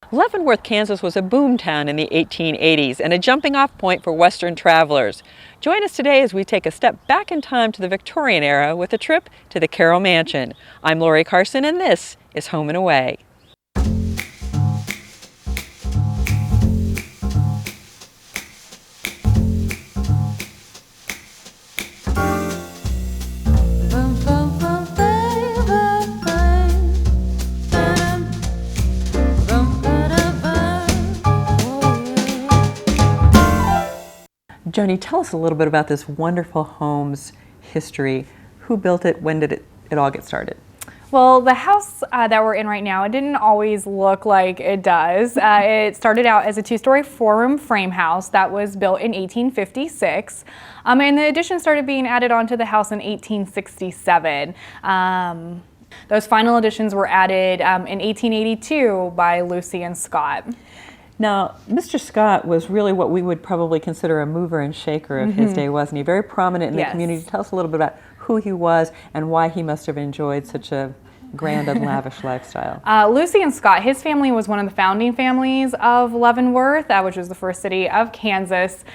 Leavenworth, Kansas was a boom town in the 1880s and a jumping off point for Western travelers. Join us today as we take a step back in time to the Victorian era with a trip to the Caroll Mansion. I'm Lori Carson and this is Home and Away. Joanie, tell us a little bit about this wonderful home's history. Who built it? When did it all get started? Well, the house that we're in right now, it didn't always look like it does. It started out as a two-story four-room frame house that was built in 1856. And the addition started being added onto the house in 1867. Those final additions were added in 1882 by Lucy and Scott. Now, Mr. Scott was really what we would probably consider a mover and shaker of his day, wasn't he? Very prominent in the community. Tell us a little bit about who he was and why he must have enjoyed such a grand and lavish lifestyle. Lucy and Scott, his family was one of the founding families of Leavenworth, which was the first city of Kansas.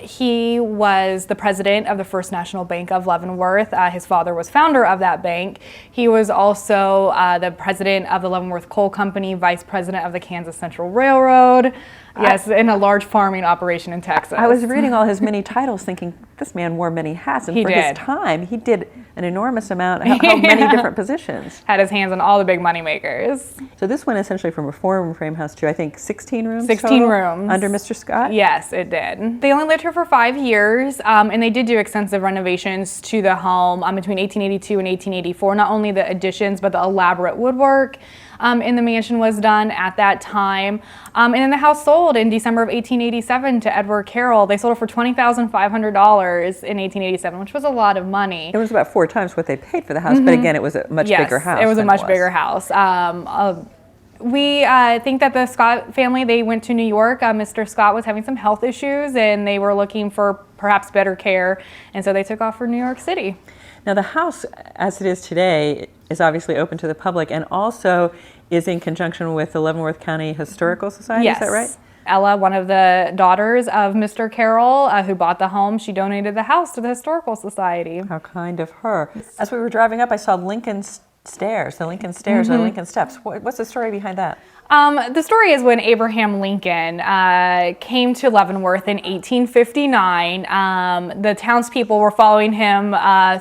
He was the president of the First National Bank of Leavenworth. His father was founder of that bank. He was also the president of the Leavenworth Coal Company, vice president of the Kansas Central Railroad. Yes, in a large farming operation in Texas. I was reading all his many titles thinking, this man wore many hats, and his time, he did an enormous amount, how many different positions. Had his hands on all the big money makers. So this went essentially from a four-room frame house to, I think, 16 rooms 16 total rooms. Under Mr. Scott? Yes, it did. They only lived here for 5 years, and they did do extensive renovations to the home between 1882 and 1884. Not only the additions, but the elaborate woodwork in the mansion was done at that time. And then the house sold in December of 1887 to Edward Caroll. They sold it for $20,500 in 1887, which was a lot of money. It was about 4 times what they paid for the house, but again, it was a much bigger house. It was a much bigger house. We think that the Scott family, they went to New York. Mr. Scott was having some health issues and they were looking for perhaps better care, and so they took off for New York City. Now the house, as it is today, is obviously open to the public and also is in conjunction with the Leavenworth County Historical Society, Yes. Is that right? Ella, one of the daughters of Mr. Caroll, who bought the home, she donated the house to the Historical Society. How kind of her. As we were driving up, I saw Lincoln Stairs, the Lincoln Stairs or Lincoln Steps. What's the story behind that? The story is when Abraham Lincoln came to Leavenworth in 1859, the townspeople were following him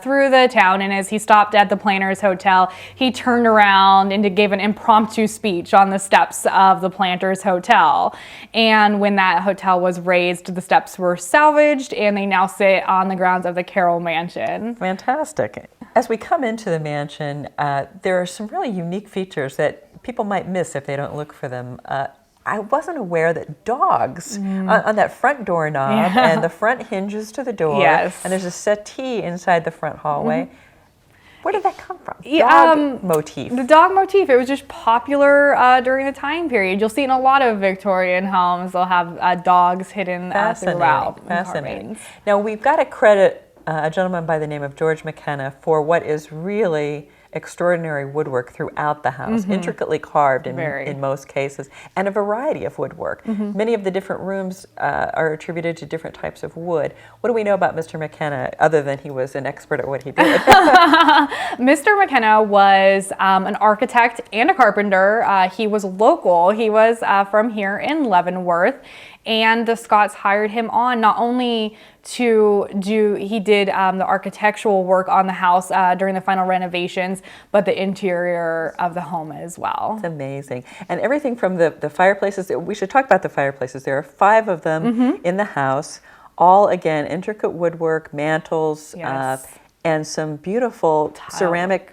through the town, and as he stopped at the Planters Hotel, he turned around and gave an impromptu speech on the steps of the Planters Hotel. And when that hotel was razed, the steps were salvaged, and they now sit on the grounds of the Caroll Mansion. Fantastic. As we come into the mansion, there are some really unique features that people might miss if they don't look for them. I wasn't aware that dogs on that front doorknob and the front hinges to the door, and there's a settee inside the front hallway. Where did that come from? Dog motif. The dog motif, it was just popular during the time period. You'll see it in a lot of Victorian homes. They'll have dogs hidden throughout. Fascinating. Now we've got to credit a gentleman by the name of George McKenna for what is really extraordinary woodwork throughout the house, intricately carved in most cases, and a variety of woodwork. Many of the different rooms are attributed to different types of wood. What do we know about Mr. McKenna, other than he was an expert at what he did? Mr. McKenna was an architect and a carpenter. He was local. He was from here in Leavenworth. And the Scotts hired him on not only to he did the architectural work on the house during the final renovations, but the interior of the home as well. It's amazing. And everything from the fireplaces, we should talk about the fireplaces. There are 5 of them in the house, all again, intricate woodwork, mantles, and some beautiful ceramic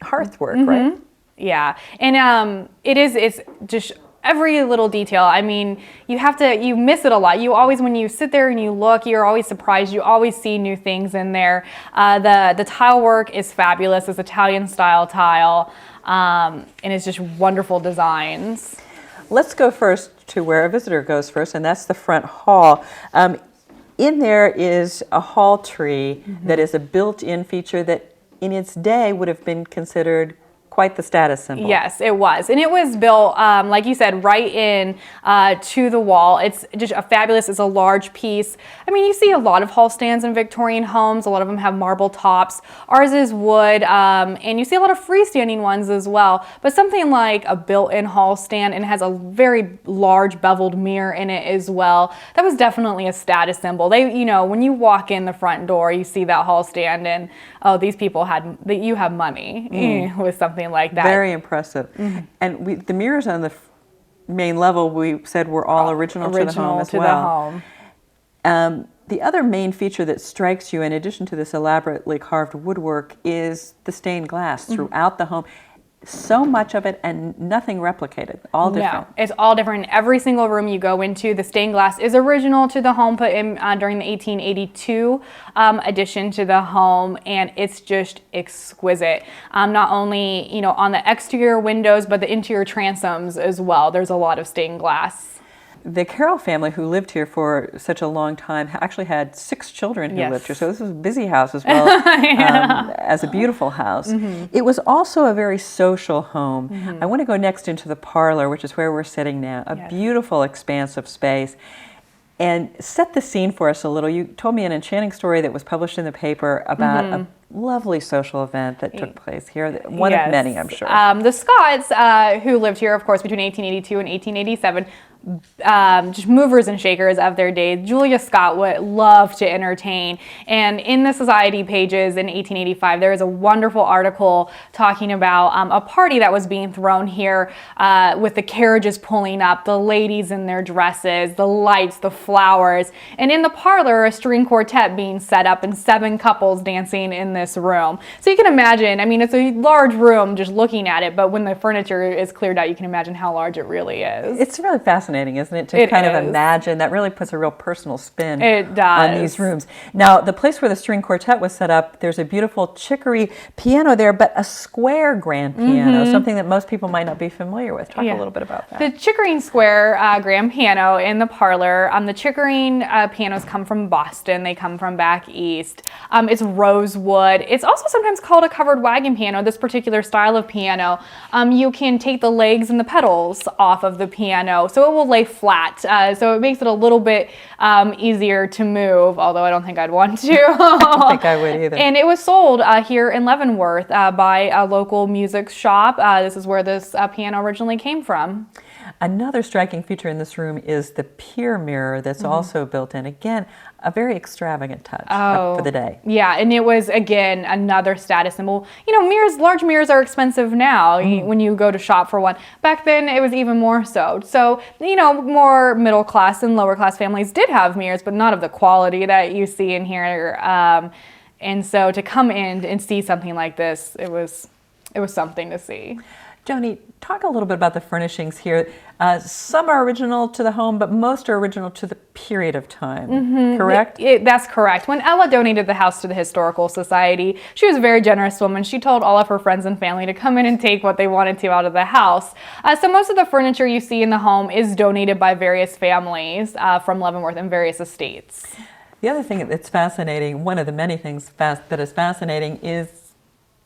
hearthwork, right? Yeah, and it's just every little detail. I mean, you miss it a lot. You always, when you sit there and you look, you're always surprised. You always see new things in there. The tile work is fabulous. It's Italian style tile, and it's just wonderful designs. Let's go first to where a visitor goes first, and that's the front hall. In there is a hall tree that is a built-in feature that in its day would have been considered quite the status symbol. Yes, it was. And it was built, like you said, right in to the wall. It's just it's a large piece. I mean, you see a lot of hall stands in Victorian homes. A lot of them have marble tops. Ours is wood, and you see a lot of freestanding ones as well. But something like a built-in hall stand, and it has a very large beveled mirror in it as well. That was definitely a status symbol. When you walk in the front door, you see that hall stand, and oh, these people you have money with something like that. Very impressive. And the mirrors on the main level, we said, were all original to the home as well. The other main feature that strikes you, in addition to this elaborately carved woodwork, is the stained glass throughout the home. So much of it and nothing replicated, all different. No, it's all different. Every single room you go into, the stained glass is original to the home, put in during the 1882 addition to the home, and it's just exquisite. Not only on the exterior windows, but the interior transoms as well. There's a lot of stained glass. The Caroll family, who lived here for such a long time, actually had 6 children who lived here. So this was a busy house as well as a beautiful house. It was also a very social home. I want to go next into the parlor, which is where we're sitting now. A beautiful, expansive space. And set the scene for us a little. You told me an enchanting story that was published in the paper about a lovely social event that took place here. One of many, I'm sure. The Scotts, who lived here, of course, between 1882 and 1887, just movers and shakers of their day. Julia Scott would love to entertain. And in the Society pages in 1885, there is a wonderful article talking about a party that was being thrown here with the carriages pulling up, the ladies in their dresses, the lights, the flowers, and in the parlor, a string quartet being set up and 7 couples dancing in this room. So you can imagine, I mean, it's a large room just looking at it, but when the furniture is cleared out, you can imagine how large it really is. It's really fascinating, isn't it, to kind of imagine. That really puts a real personal spin on these rooms. Now, the place where the string quartet was set up, there's a beautiful chicory piano there, but a square grand piano, something that most people might not be familiar with. Talk a little bit about that. The Chickering Square grand piano in the parlor. The Chickering pianos come from Boston. They come from back east. It's rosewood. It's also sometimes called a covered wagon piano, this particular style of piano. You can take the legs and the pedals off of the piano, so it will lay flat. So it makes it a little bit easier to move, although I don't think I'd want to. I don't think I would either. And it was sold here in Leavenworth by a local music shop. This is where this piano originally came from. Another striking feature in this room is the pier mirror that's also built in. Again, a very extravagant touch for the day. Yeah, and it was, again, another status symbol. Mirrors, large mirrors are expensive now when you go to shop for one. Back then, it was even more so. So, more middle class and lower class families did have mirrors, but not of the quality that you see in here. And so to come in and see something like this, it was something to see. Joanie, talk a little bit about the furnishings here. Some are original to the home, but most are original to the period of time, correct? That's correct. When Ella donated the house to the Historical Society, she was a very generous woman. She told all of her friends and family to come in and take what they wanted to out of the house. So most of the furniture you see in the home is donated by various families from Leavenworth and various estates. The other thing that's fascinating, one of the many things that is fascinating, is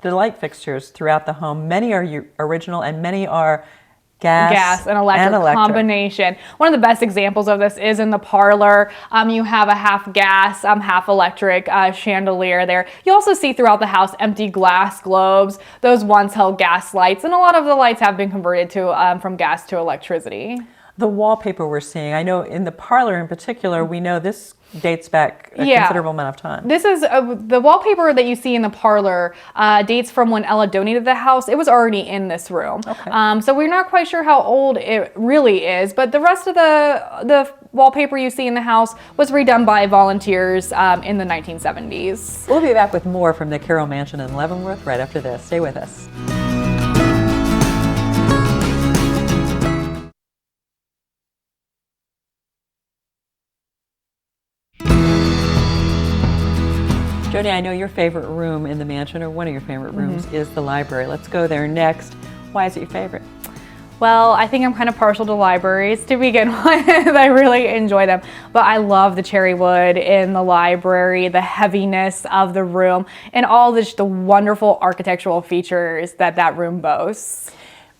the light fixtures throughout the home. Many are original and many are gas and electric combination. One of the best examples of this is in the parlor. You have a half gas, half electric chandelier there. You also see throughout the house empty glass globes. Those once held gas lights, and a lot of the lights have been converted to from gas to electricity. The wallpaper we're seeing, I know in the parlor in particular, we know this dates back a considerable amount of time. This is the wallpaper that you see in the parlor dates from when Ella donated the house. It was already in this room. Okay. So we're not quite sure how old it really is, but the rest of the wallpaper you see in the house was redone by volunteers in the 1970s. We'll be back with more from the Caroll Mansion in Leavenworth right after this. Stay with us. Joanie, I know your favorite room in the mansion, or one of your favorite rooms, is the library. Let's go there next. Why is it your favorite? Well, I think I'm kind of partial to libraries to begin with. I really enjoy them. But I love the cherry wood in the library, the heaviness of the room, and all the wonderful architectural features that room boasts.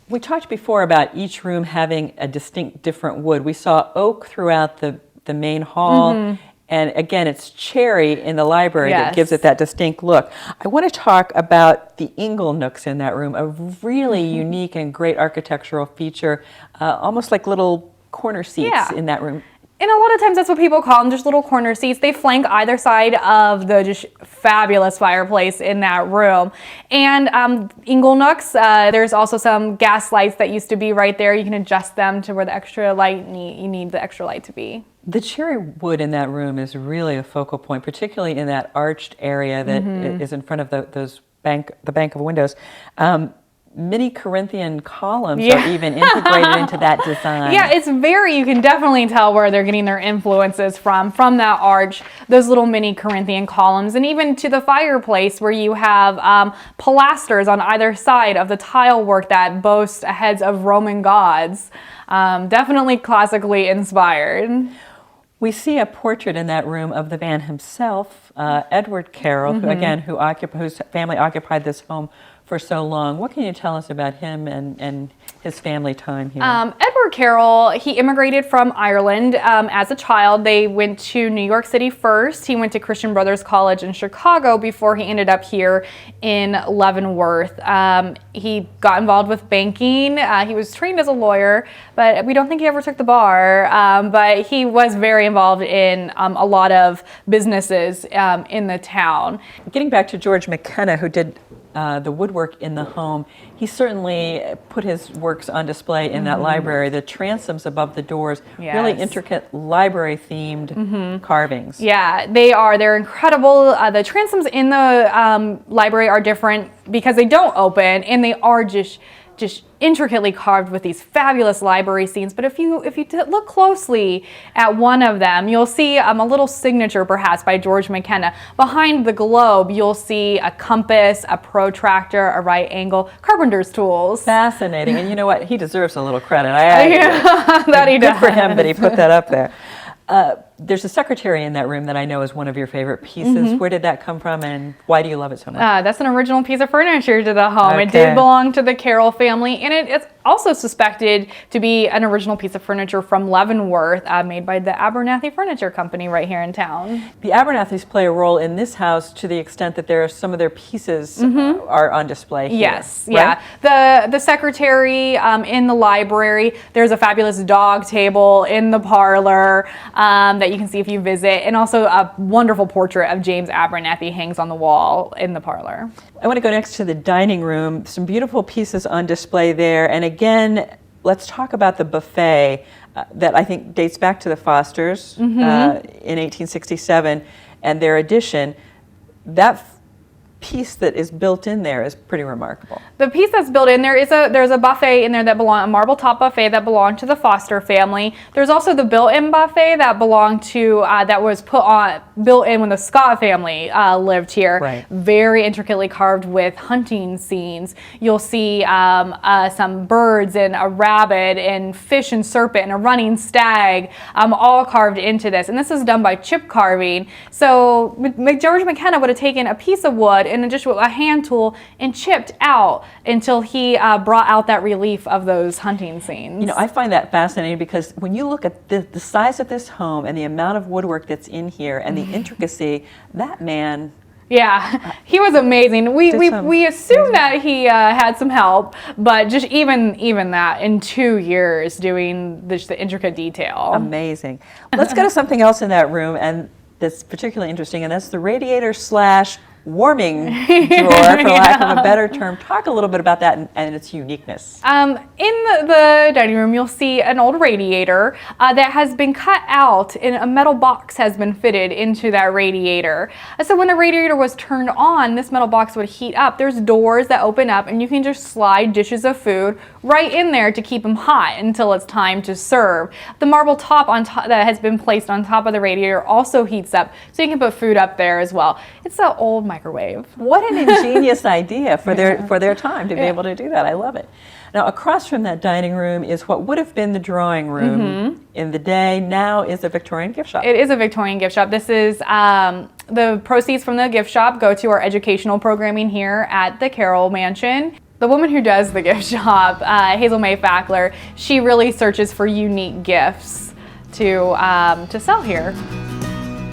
We talked before about each room having a distinct different wood. We saw oak throughout the main hall. And again, it's cherry in the library that gives it that distinct look. I want to talk about the ingle nooks in that room, a really unique and great architectural feature, almost like little corner seats in that room. And a lot of times that's what people call them, just little corner seats. They flank either side of the just fabulous fireplace in that room. And ingle nooks, there's also some gas lights that used to be right there. You can adjust them to where the extra light you need the extra light to be. The cherry wood in that room is really a focal point, particularly in that arched area that is in front of the bank of windows. Many Corinthian columns are even integrated into that design. Yeah, it's you can definitely tell where they're getting their influences from that arch, those little mini Corinthian columns, and even to the fireplace where you have pilasters on either side of the tile work that boast heads of Roman gods. Definitely classically inspired. We see a portrait in that room of the man himself, Edward Caroll, whose family occupied this home for so long. What can you tell us about him and his family time here? Edward Caroll, he immigrated from Ireland as a child. They went to New York City first. He went to Christian Brothers College in Chicago before he ended up here in Leavenworth. He got involved with banking. He was trained as a lawyer, but we don't think he ever took the bar. But he was very involved in a lot of businesses in the town. Getting back to George McKenna, who did the woodwork in the home, he certainly put his works on display in that library. The transoms above the doors, really intricate library-themed carvings. Yeah, they are. They're incredible. The transoms in the library are different because they don't open, and they are just intricately carved with these fabulous library scenes. But if you look closely at one of them, you'll see a little signature perhaps by George McKenna. Behind the globe, you'll see a compass, a protractor, a right angle, carpenter's tools. Fascinating. And you know what? He deserves a little credit. That he does. Good for him that he put that up there. There's a secretary in that room that I know is one of your favorite pieces. Where did that come from, and why do you love it so much? That's an original piece of furniture to the home. Okay. It did belong to the Caroll family, and it's also suspected to be an original piece of furniture from Leavenworth, made by the Abernathy Furniture Company right here in town. The Abernathys play a role in this house to the extent that there are some of their pieces are on display here. Yes, right? Yeah. The secretary in the library, there's a fabulous dog table in the parlor that you can see if you visit, and also a wonderful portrait of James Abernathy hangs on the wall in the parlor. I want to go next to the dining room. Some beautiful pieces on display there. And again, let's talk about the buffet that I think dates back to the Fosters in 1867 and their addition. That piece that is built in there is pretty remarkable. The piece that's built in there is there's a buffet in there that belonged, a marble top buffet that belonged to the Foster family. There's also the built-in buffet that belonged to that was built in when the Scott family lived here. Right. Very intricately carved with hunting scenes. You'll see some birds and a rabbit and fish and serpent and a running stag, all carved into this. And this is done by chip carving. So George McKenna would have taken a piece of wood and just with a hand tool and chipped out until he brought out that relief of those hunting scenes. You know, I find that fascinating because when you look at the size of this home and the amount of woodwork that's in here and the intricacy, that man... Yeah, he was amazing. We assume that he had some help, but just even that in 2 years doing the intricate detail. Amazing. Let's go to something else in that room and that's particularly interesting, and that's the radiator / warming drawer, for lack of a better term. Talk a little bit about that and its uniqueness. In the dining room, you'll see an old radiator that has been cut out, and a metal box has been fitted into that radiator. So when the radiator was turned on, this metal box would heat up. There's doors that open up, and you can just slide dishes of food right in there to keep them hot until it's time to serve. The marble top that has been placed on top of the radiator also heats up, so you can put food up there as well. It's an old microwave. What an ingenious idea for their time to be able to do that. I love it. Now, across from that dining room is what would have been the drawing room in the day. Now is a Victorian gift shop. It is a Victorian gift shop. This is the proceeds from the gift shop go to our educational programming here at the Caroll Mansion. The woman who does the gift shop, Hazel May Fackler, she really searches for unique gifts to sell here.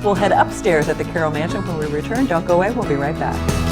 We'll head upstairs at the Caroll Mansion when we return. Don't go away. We'll be right back.